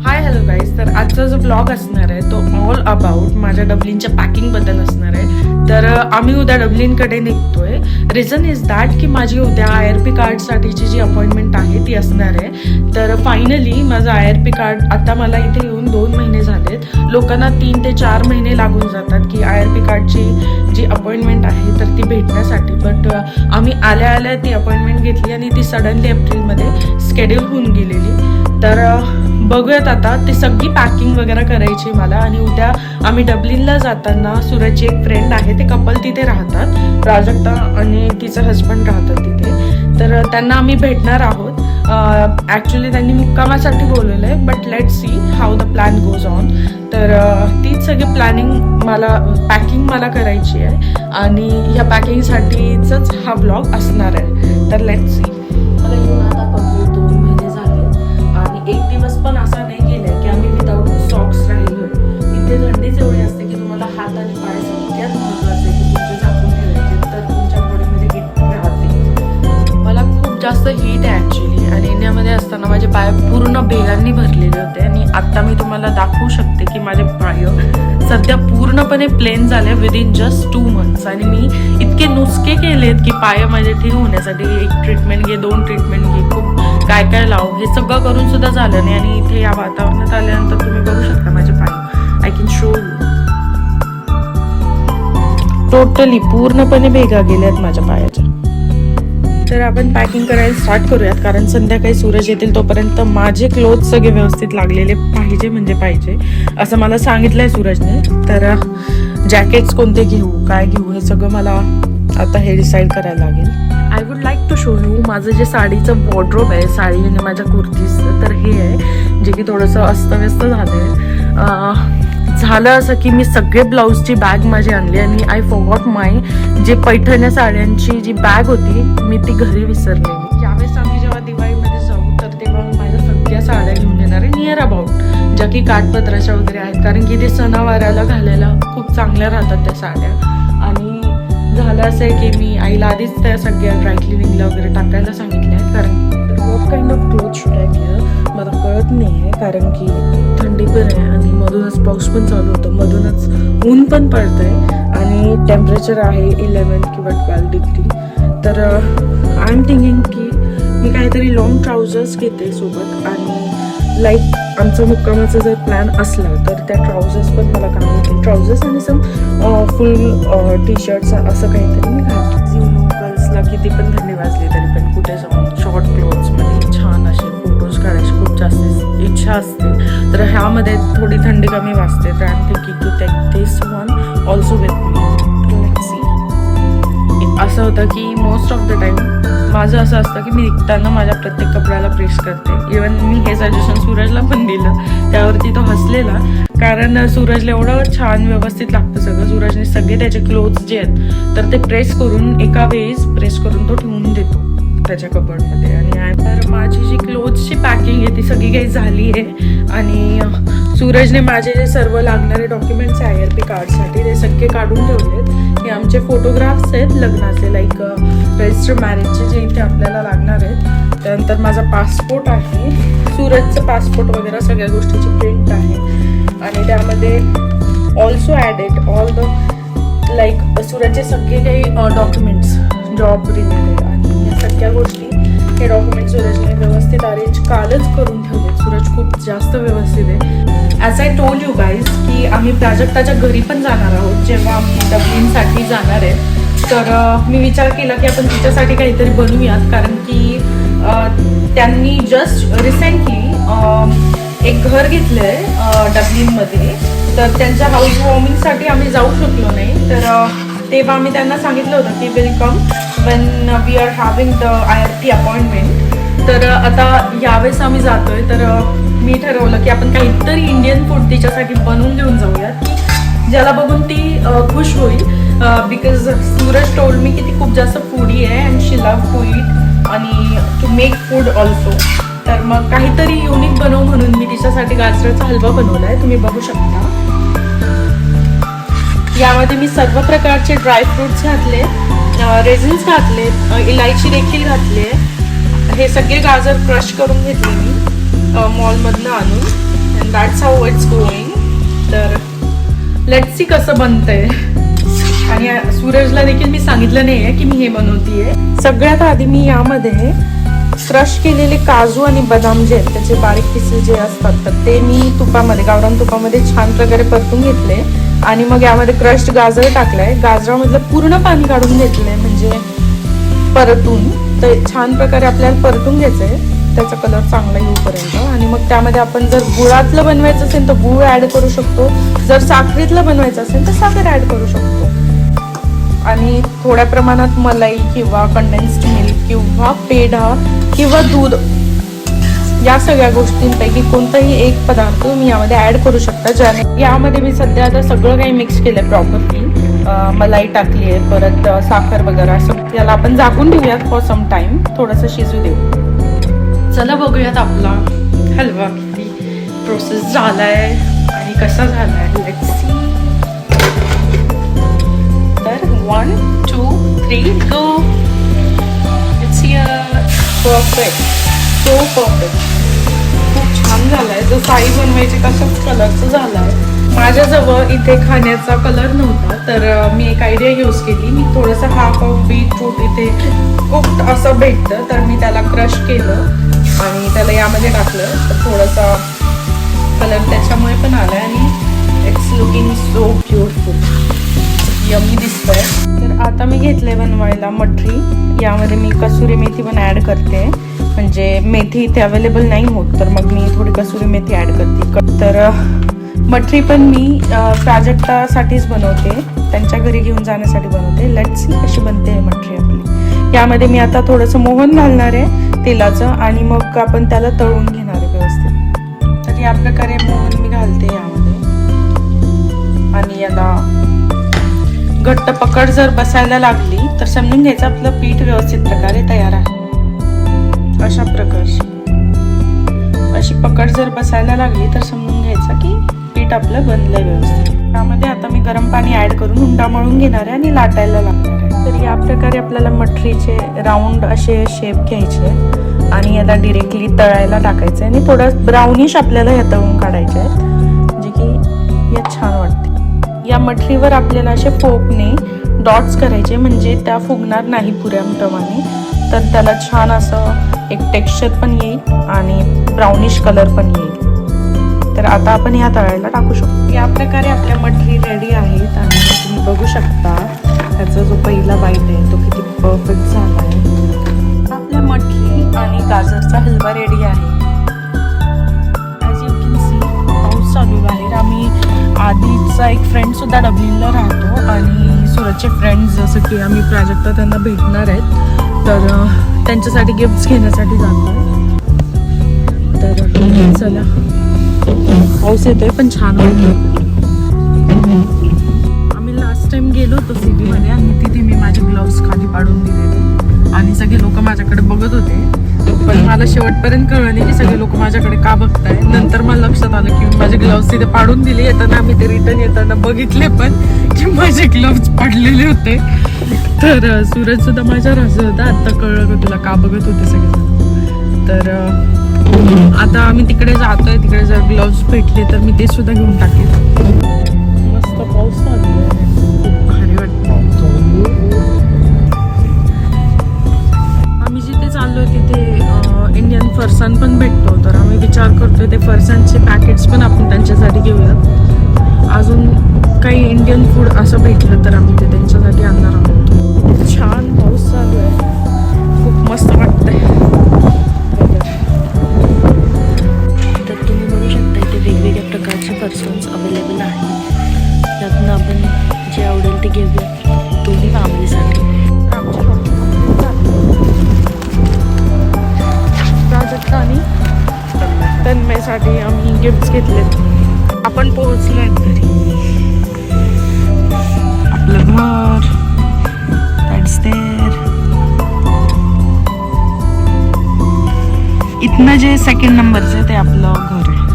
Hi hello guys. तर आजचा जो ब्लॉग असणार आहे तो ऑल अबाउट माझ्या डबलिनच्या पॅकिंगबद्दल असणार आहे. तर आम्ही उद्या डबलिनकडे निघतोय. रिझन इज दॅट की माझी उद्या IRP कार्डसाठीची जी अपॉइंटमेंट आहे ती असणार आहे. तर फायनली माझं IRP कार्ड आता मला इथे येऊन 2 महिने झालेत. लोकांना 3 ते 4 महिने लागून जातात की IRP कार्डची जी अपॉइंटमेंट आहे तर ती भेटण्यासाठी. बट आम्ही आल्या ती अपॉइंटमेंट घेतली आणि ती सडनली एप्रिलमध्ये स्केड्यूल होऊन गेलेली. तर बघूयात आता ती सगळी पॅकिंग वगैरे करायची मला. आणि उद्या आम्ही डबलिनला जाताना सूरजची एक फ्रेंड आहे, ते कपल तिथे राहतात, प्राजक्ता आणि तिचं हजबंड राहतात तिथे. तर त्यांना आम्ही भेटणार आहोत. ॲक्च्युली त्यांनी मुक्कामासाठी बोलवलं आहे, but let see how the plan goes on. तर तीच सगळी पॅकिंग मला करायची आहे आणि ह्या पॅकिंगसाठीच हा ब्लॉग असणार आहे. तर लेट सी. मला येऊन आता कंप्लीट 2 महिने झाले आणि एक दिवस पण असा नाही गेलाय की आम्ही विदाऊट सॉक्स राहिलोय. इथे थंडीच एवढी असते की तुम्हाला हात आणि पाय सगळ्यात महत्त्वाचं आहे की तुमचे झाकून ठेवायचे, तर तुमच्या बॉडीमध्ये हीट राहते. मला खूप जास्त हीट आहे ॲक्च्युली. आणि इंडियामध्ये असताना माझे पाय पूर्ण भेगांनी भरलेले होते आणि आत्ता मी तुम्हाला दाखवू शकते की माझे पाय सध्या पूर्णपणे प्लेन झाले विदिन जस्ट 2 मंथ्स. आणि मी इतके नुसके केलेत की पाय माझे ठीक होण्यासाठी 1 ट्रीटमेंट घे, 2 ट्रीटमेंट घे, खूप काय काय लाव, हे सगळं करून सुद्धा झालं नाही. आणि इथे या वातावरणात आल्यानंतर तुम्ही बघू शकता माझे पाय. I can show you. Totally पूर्णपणे भेगा गेल्यात माझ्या पायाच्या. तर आपण पॅकिंग करायला स्टार्ट करूयात, कारण संध्याकाळी सूरज येतील तोपर्यंत माझे क्लोथ सगळे व्यवस्थित लागलेले पाहिजे म्हणजे पाहिजे असं मला सांगितलंय सूरजने. तर जॅकेट्स कोणते घेऊ, काय घेऊ, हे सगळं मला आता हे डिसाईड करायला लागेल. I would like to show you माझं जे साडीचं वॉर्डरोब आहे, साडी आणि माझ्या कुर्तीचं. तर हे आहे जे की थोडंसं अस्तव्यस्त झालं आहे. झालं असं की मी सगळे ब्लाऊजची बॅग माझी आणली आणि आय फॉरगॉट माय जे पैठण्या साड्यांची जी बॅग होती मी ती घरी विसरलेली. यावेळेस आम्ही जेव्हा दिवाळीमध्ये जाऊ तर तेव्हा माझ्या सगळ्या साड्या घेऊन येणार आहे, नियर अबाउट ज्या की काठपत्राच्या वगैरे आहेत, कारण की ते सणावाराला घालायला खूप चांगल्या राहतात त्या साड्या. आणि झालं असं आहे की मी आईला आधीच त्या सगळ्या ड्राय क्लिनिंगला वगैरे टाकायला सांगितल्या आहे. कारण what kind of cloth should I wear मला कळत नाही आहे, कारण की थंडी पण आहे आणि मधूनच पाऊस पण चालू होतं, मधूनच ऊन पण पडतं आहे आणि टेम्परेचर आहे 11 किंवा 12 डिग्री. तर आय एम थिंकिंग की मी काहीतरी लॉंग ट्राउझर्स घेते सोबत. आणि लाईक आमचा मुक्कामाचा जर प्लॅन असला तर त्या ट्राउझर्स पण मला काम येतील. ट्राउझर्स आणि सम फुल टी शर्ट्स असं काहीतरी मी घालते. गर्ल्सला किती पण थंडी वाजली तरी पण कुठे जाऊन शॉर्ट क्लोथ्समध्ये छान असे फोटोज काढायची खूप जास्त इच्छा असते. तर ह्यामध्ये थोडी थंडी कमी वाजते. तर I am thinking to take this one also with me. Let's see. असं होतं की मोस्ट ऑफ द टाईम माझं असं असतं की मी निघताना माझ्या प्रत्येक कपड्याला प्रेस करते. इवन मी हे सजेशन सूरजला पण दिलं, त्यावरती तो हसलेला, कारण सूरजला एवढं छान व्यवस्थित लागतं सगळं. सूरजने सगळे त्याचे क्लोथ्स जे आहेत तर ते प्रेस करून एका वेळेस प्रेस करून तो ठेवून देतो त्याच्या कबर्डमध्ये. आणि तर माझी जी क्लोथ्सची पॅकिंग आहे ती सगळी काही झाली आहे. आणि सूरजने माझे जे सर्व लागणारे डॉक्युमेंट्स आहे IRP कार्डसाठी ते सगळे काढून ठेवलेत. हे आमचे फोटोग्राफ्स आहेत लग्नाचे, लाईक रजिस्टर मॅरेजचे जे इथे आपल्याला लागणार आहेत. त्यानंतर माझा पासपोर्ट आहे, सूरजचं पासपोर्ट वगैरे सगळ्या गोष्टीची प्रिंट आहे. आणि त्यामध्ये also added all the like सूरजचे सगळे काही डॉक्युमेंट्स जॉब रिलेटेड. आणि या सगळ्या गोष्टी हे डॉक्युमेंट सूरजने व्यवस्थित अरेंज कालच करून ठेवले. सूरज खूप जास्त व्यवस्थित आहे. As I told you guys की आम्ही प्राजक्ताच्या घरी पण जाणार आहोत जेव्हा आम्ही डबलिनसाठी जाणार आहे. तर मी विचार केला की आपण तिच्यासाठी काहीतरी बनवूयात, कारण की त्यांनी जस्ट रिसेंटली एक घर घेतलं आहे डबलिनमध्ये. तर त्यांच्या हाऊस वॉर्मिंगसाठी आम्ही जाऊ शकलो नाही. तर तेव्हा आम्ही त्यांना सांगितलं होतं की will come when we are having the IRP appointment. तर आता यावेळेस आम्ही जातोय. तर मी ठरवलं की आपण काहीतरी इंडियन फूड तिच्यासाठी बनवून घेऊन जाऊयात की ज्याला बघून ती खुश होईल. बिकॉज सूरज टोल्ड मी की ती खूप जास्त फूडी आहे and she love to eat आणि टू मेक फूड ऑल्सो. तर मग काहीतरी युनिक बनवू म्हणून मी तिच्यासाठी गाजराचा हलवा बनवला आहे, तुम्ही बघू शकता. यामध्ये मी सर्व प्रकारचे ड्रायफ्रूट्स घातले, रेझिन्स घातले, इलायची देखील घातली आहे. हे सगळे गाजर क्रश करून घेतले मी मॉलमधनं आणून. That's how it's going. तर लेट्स सी कसं बनतंय. आणि सूरजला देखील मी सांगितलं नाही आहे की मी हे बनवतीये. सगळ्यात आधी मी यामध्ये क्रश केलेले काजू आणि बदाम जे आहेत त्याचे बारीक पीसेस जे असतात तर ते मी तुपामध्ये, गावरान तुपामध्ये छान प्रकारे परतून घेतले. आणि मग यामध्ये क्रश्ड गाजर टाकलंय. गाजरामधलं पूर्ण पाणी काढून घेतलंय म्हणजे परतून. तर छान प्रकारे आपल्याला परतून घ्यायचंय त्याचा कलर चांगला येऊपर्यंत. आणि मग त्यामध्ये आपण जर गुळातलं बनवायचं असेल तर गुळ ऍड करू शकतो, जर साखरेतलं बनवायचं असेल तर साखर ऍड करू शकतो. आणि थोड्या प्रमाणात मलाई किंवा कंडेन्स्ड मिल्क किंवा पेढा किंवा दूध या सगळ्या गोष्टींपैकी कोणताही एक पदार्थ मी यामध्ये ऍड करू शकता. ज्याने यामध्ये मी सध्या आता सगळं काही मिक्स केलंय प्रॉपरली. मलाई टाकली आहे, परत साखर वगैरे असं. याला आपण झाकून ठेवूयात फॉर सम टाइम, थोडंसं शिजू देऊ. चला बघूयात आपला हलवा किती प्रोसेस झालाय आणि कसा झालाय. Let's see. तर 1 2 3 go. It's here. Perfect. So perfect. खूप छान झालाय. जो साई बनवायचे तशाच कलरचं झालाय. माझ्याजवळ इथे खाण्याचा कलर नव्हता तर मी एक आयडिया यूज केली. मी थोडंसं हाफ ऑफ बीटरूट इथे कुक्ड असं भेटतं तर मी त्याला क्रश केलं आणि त्याला यामध्ये टाकलं तर थोडासा कलर त्याच्यामुळे पण आला आणि it's looking so beautiful. Yummy दिसतंय. तर आता मी घेतले बनवायला मठरी. यामध्ये मी कसुरी मेथी पण ॲड करते. म्हणजे मेथी इथे अवेलेबल नाही होत तर मग मी थोडी कसुरी मेथी ॲड करते. तर मठरी पण मी प्राजक्तासाठीच बनवते, त्यांच्या घरी घेऊन जाण्यासाठी बनवते. लेट्स सी कशी बनते मठरी आपली. यामध्ये मी आता थोडंसं मोहन घालणार आहे तेलाचं आणि मग आपण त्याला तळून घेणार आहे व्यवस्थित. तर या प्रकारे मोहन मी घालते यामध्ये. आणि याला घट्ट पकड जर बसायला लागली तर समजून घ्यायचं आपलं पीठ व्यवस्थित प्रकारे तयार आहे. अशा प्रकारची अशी पकड जर बसायला लागली तर समजून घ्यायचं की पीठ आपलं बनलंय व्यवस्थित. त्यामध्ये आता मी गरम पाणी ऍड करून हुंडा मळून घेणार आहे आणि लाटायला लागणार आहे. तर या प्रकारे आपल्याला मठरीचे राऊंड असे शेप घ्यायचे आणि याला डिरेक्टली तळायला टाकायचं आहे आणि थोडं ब्राउनिश आपल्याला या तळून काढायचे आहेत जे की यात छान वाटते. या मठरीवर आपल्याला असे फोकने डॉट्स करायचे म्हणजे त्या फुगणार नाही पुऱ्याप्रमाणे. तर त्याला छान असं एक टेक्स्चर पण येईल आणि ब्राउनिश कलर पण येईल. तर आता आपण या तळायला टाकू शकतो. या प्रकारे आपल्या मठरी रेडी आहेत आणि तुम्ही बघू शकता त्याचा जो पहिला बाईट आहे तो किती परफेक्ट झाला आहे. आपल्या मठरी आणि गाजरचा हलवा रेडी आहे. ॲज यू कॅन सी पाऊस चालू आहे. आम्ही आधीचा एक फ्रेंड सुद्धा डबलिनला राहतो आणि सुरतचे फ्रेंड्स जसं की आम्ही प्राजक्ता त्यांना भेटणार आहेत तर त्यांच्यासाठी गिफ्ट्स घेण्यासाठी जातो. तर चला. पाऊस येतोय पण छान वाटतं. आम्ही लास्ट टाइम गेलो होतो सिटीमध्ये आणि तिथे मी माझे ग्लोव्स खाली पाडून दिलेले आणि सगळे लोक माझ्याकडे बघत होते. पण मला शेवटपर्यंत कळलं नाही की सगळे लोक माझ्याकडे का बघताय. नंतर मला लक्षात आलं की माझे ग्लोव्स तिथे पाडून दिले. येताना आम्ही ते रिटर्न येताना बघितले पण की माझे ग्लोव्स पडलेले होते. तर सूरज सुद्धा माझ्यावर हसत होता. आता कळलं की तुला का बघत होते सगळे. तर आता आम्ही तिकडे जातोय. तिकडे जर ग्लोव्स भेटले तर मी ते सुद्धा घेऊन टाकेल. मस्त पाऊस चालू आहे. खूप भारी वाटतं. आम्ही जिथे चाललोय तिथे इंडियन फरसाण पण भेटतो तर आम्ही विचार करतोय ते फरसाणचे पॅकेट्स पण आपण त्यांच्यासाठी घेऊयात. अजून काही इंडियन फूड असं भेटलं तर आम्ही ते त्यांच्यासाठी आणणार आहोत. छान पाऊस चालू आहे. खूप मस्त वाटतंय. तर तुम्ही बघू शकता इथे वेगवेगळ्या प्रकारचे फरसाण्स अवेलेबल आहेत. त्यातनं आपण जे आवडेल ते घेऊया. दोन्ही फॅमिलीसाठी. प्राजक्ता आणि तन्मयसाठी आम्ही गिफ्ट्स घेतलेत. आपण पोहोचलोय घरी. आपलं घर दॅट्स देअर. इथनं जे सेकंड नंबरचं ते आपलं घर आहे.